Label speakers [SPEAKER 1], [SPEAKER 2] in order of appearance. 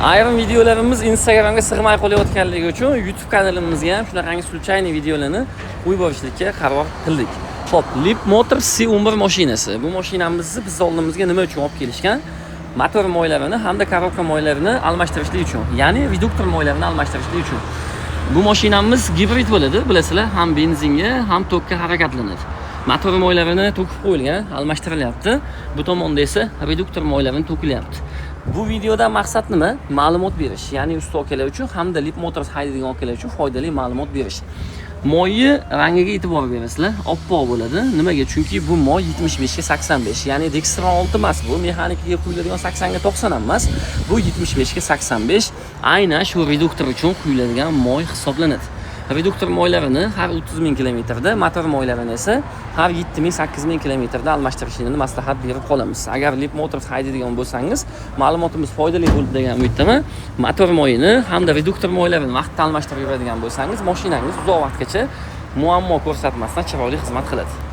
[SPEAKER 1] Ayrim videolarimiz Instagramga sig'may qolayotganligi uchun YouTube kanalimizga ham shunaqangi случайный videolarni qo'yib borishlikka qaror qildik. Xo'p, Lip Motors C11 mashinasi. Bu mashinamizni biz oldimizga nima uchun olib kelishgan? Motor moylarini hamda korobka moylarini almashtirishlik uchun, ya'ni reduktor moylarini almashtirishlik uchun. Bu mashinamiz gibrid bo'ladi, bilasizlar, ham benzinga, ham tokka harakatlanadi. Motor moylarini to'kib qo'yilgan, almashtirilyapti. Bu tomonda esa reduktor moylarini to'kilyapti. Bu videoda maqsad nima? Ma'lumot berish, ya'ni usta akalar uchun hamda Lip Motors haydaydigan akalar uchun foydali ma'lumot berish. Moyni rangiga e'tibor berasizlar, oppoq bo'ladi. Nimaga? Chunki bu moy 75 ga 85, ya'ni Dextron 6 emas bu, mexanikaga quyiladigan 80 ga 90 emas. Bu 75 ga 85, aynan shu reduktor uchun quyiladigan moy hisoblanadi. Reduktor moylarini har 30 ming kilometrda, motor moylarini esa har 7 ming 8 ming kilometrda almashtirishni maslahat berib qolamiz. Agar Lip Motors haydaydigan bo'lsangiz, ma'lumotimiz foydali bo'ldi degan umiddaman. Motor moyini hamda reduktor moylarini vaqtda almashtirib yuradigan bo'lsangiz, mashinangiz uzoq vaqtgacha muammo ko'rsatmasdan chiroyli xizmat qiladi.